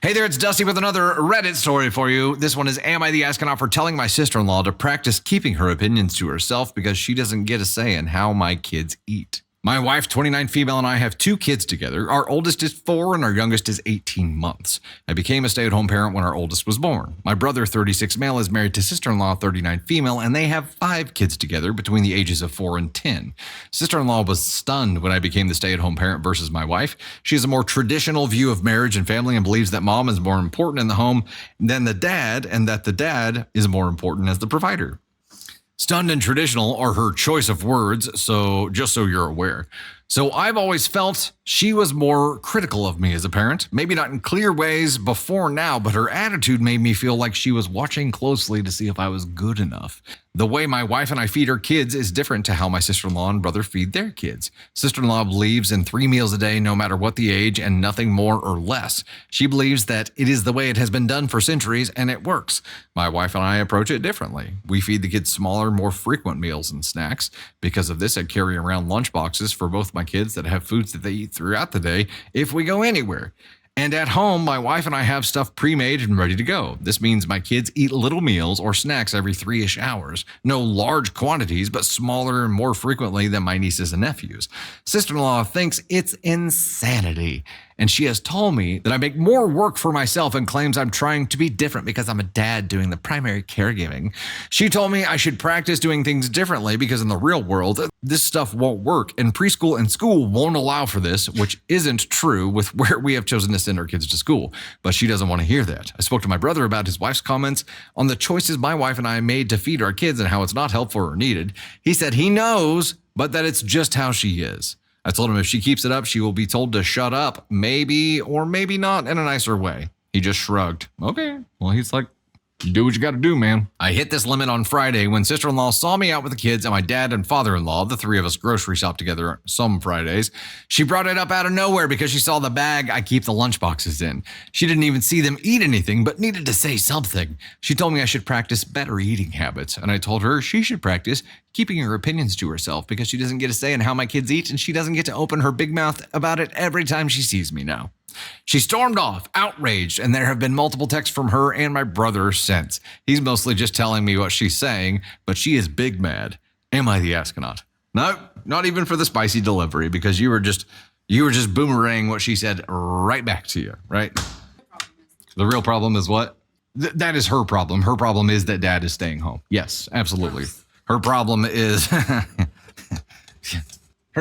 Hey there, it's Dusty with another Reddit story for you. This one is, am I the astronaut for telling my sister-in-law to practice keeping her opinions to herself because she doesn't get a say in how my kids eat? My wife, 29 female, and I have 2 kids together. Our oldest is 4 and our youngest is 18 months. I became a stay-at-home parent when our oldest was born. My brother, 36 male, is married to sister-in-law, 39 female, and they have 5 kids together between the ages of 4 and 10. Sister-in-law was stunned when I became the stay-at-home parent versus my wife. She has a more traditional view of marriage and family and believes that mom is more important in the home than the dad, and that the dad is more important as the provider. Stunned and traditional are her choice of words, so just so you're aware. So I've always felt she was more critical of me as a parent, maybe not in clear ways before now, but her attitude made me feel like she was watching closely to see if I was good enough. The way my wife and I feed our kids is different to how my sister-in-law and brother feed their kids. Sister-in-law believes in 3 meals a day, no matter what the age, and nothing more or less. She believes that it is the way it has been done for centuries, and it works. My wife and I approach it differently. We feed the kids smaller, more frequent meals and snacks. Because of this, I carry around lunch boxes for both my kids that have foods that they eat throughout the day if we go anywhere. And at home, my wife and I have stuff pre-made and ready to go. This means my kids eat little meals or snacks every 3-ish hours. No large quantities, but smaller and more frequently than my nieces and nephews. Sister-in-law thinks it's insanity. And she has told me that I make more work for myself and claims I'm trying to be different because I'm a dad doing the primary caregiving. She told me I should practice doing things differently because in the real world, this stuff won't work. And preschool and school won't allow for this, which isn't true with where we have chosen to send our kids to school. But she doesn't want to hear that. I spoke to my brother about his wife's comments on the choices my wife and I made to feed our kids and how it's not helpful or needed. He said he knows, but that it's just how she is. I told him if she keeps it up, she will be told to shut up, maybe or maybe not in a nicer way. He just shrugged. Okay. Well, he's like, you do what you got to do, man. I hit this limit on Friday when sister-in-law saw me out with the kids and my dad and father-in-law, the 3 of us grocery shop together some Fridays. She brought it up out of nowhere because she saw the bag I keep the lunch boxes in. She didn't even see them eat anything, but needed to say something. She told me I should practice better eating habits, and I told her she should practice keeping her opinions to herself because she doesn't get a say in how my kids eat and she doesn't get to open her big mouth about it every time she sees me now. She stormed off, outraged, and there have been multiple texts from her and my brother since. He's mostly just telling me what she's saying, but she is big mad. Am I the astronaut? No, not even for the spicy delivery, because you were just boomerang what she said right back to you, right? The real problem is what? That is her problem. Her problem is that dad is staying home. Yes, absolutely. Her problem is her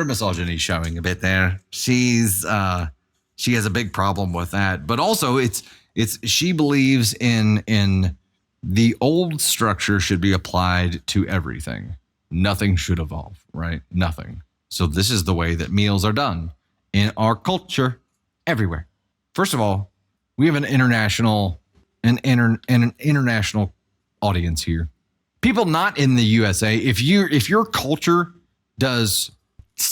misogyny showing a bit there. She has a big problem with that, but also it's she believes in the old structure should be applied to everything. Nothing should evolve, right? Nothing. So this is the way that meals are done in our culture everywhere. First of all, we have an international audience here. People not in the USA, if your culture does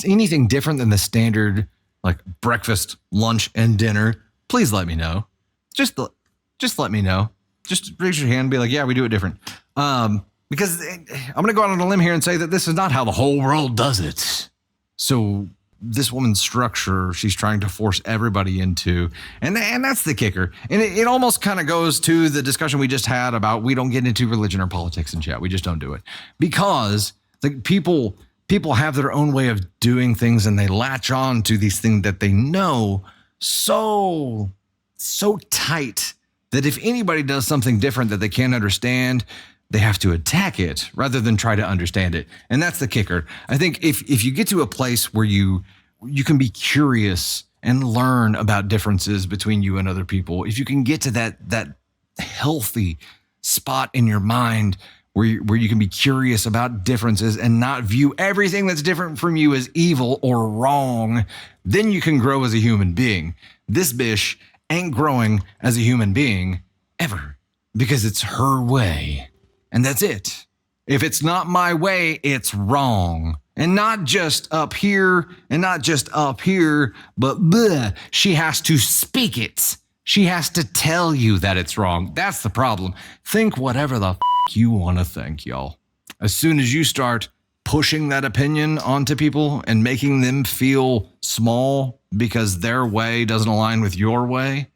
anything different than the standard like breakfast, lunch, and dinner, please let me know. Just let me know. Just raise your hand and be like, yeah, we do it different. Because I'm going to go out on a limb here and say that this is not how the whole world does it. So this woman's structure, she's trying to force everybody into, and that's the kicker. And it almost kind of goes to the discussion we just had about we don't get into religion or politics and chat. We just don't do it. Because the people have their own way of doing things and they latch on to these things that they know so tight that if anybody does something different that they can't understand, they have to attack it rather than try to understand it. And that's the kicker. I think if you get to a place where you can be curious and learn about differences between you and other people, if you can get to that healthy spot in your mind where you can be curious about differences and not view everything that's different from you as evil or wrong, then you can grow as a human being. This bish ain't growing as a human being ever because it's her way. And that's it. If it's not my way, it's wrong. And not just up here and not just up here, but bleh, she has to speak it. She has to tell you that it's wrong. That's the problem. Think whatever the you want to think, y'all. As soon as you start pushing that opinion onto people and making them feel small because their way doesn't align with your way,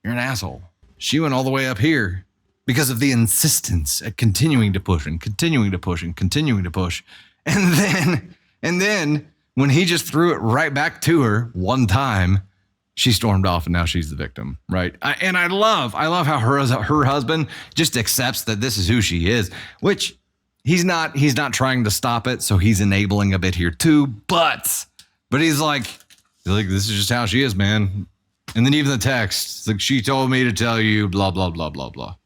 You're an asshole. She went all the way up here because of the insistence at continuing to push and continuing to push and continuing to push. And then when he just threw it right back to her one time, she stormed off and now she's the victim, right? I love how her husband just accepts that this is who she is, which he's not trying to stop it, so he's enabling a bit here too, but he's like, this is just how she is, man. And then even the text, it's like, she told me to tell you, blah, blah, blah, blah, blah.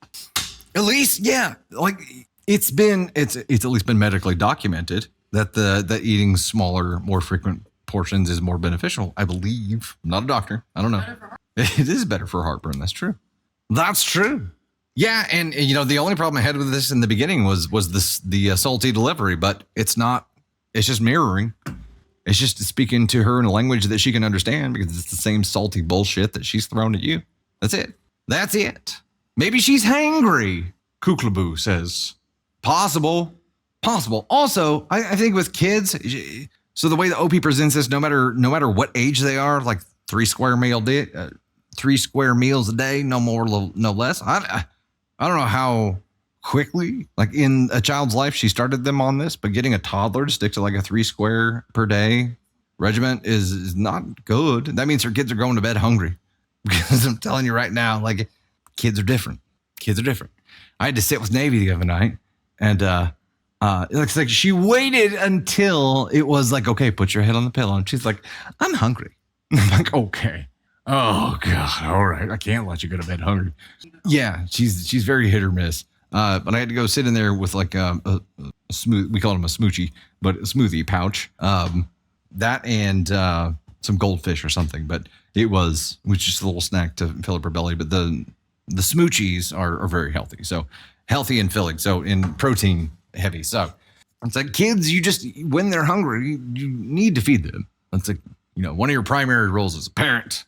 At least, yeah, like it's at least been medically documented that eating smaller, more frequent portions is more beneficial, I believe. I'm not a doctor. I don't know. It is better for heartburn. That's true. That's true. Yeah, and the only problem I had with this in the beginning was the salty delivery, but it's not. It's just mirroring. It's just speaking to her in a language that she can understand because it's the same salty bullshit that she's thrown at you. That's it. That's it. Maybe she's hangry, Kuklaboo says. Possible. Also, I think with kids, so the way the OP presents this, no matter what age they are, like 3 square meals a day, no more, no less. I don't know how quickly, like in a child's life, she started them on this, but getting a toddler to stick to like a 3 square per day regiment is not good. That means her kids are going to bed hungry. Because I'm telling you right now, like kids are different. I had to sit with Navy the other night, and it looks like she waited until it was like, okay, put your head on the pillow. And she's like, I'm hungry. I'm like, okay. Oh God. All right. I can't let you go to bed hungry. Yeah. She's very hit or miss. But I had to go sit in there with like a smooth, we call him a smoochie, but a smoothie pouch. That and some goldfish or something, but it was just a little snack to fill up her belly. But the smoochies are very healthy. So healthy and filling. So in protein heavy. So it's like kids, when they're hungry, you need to feed them. That's like, one of your primary roles as a parent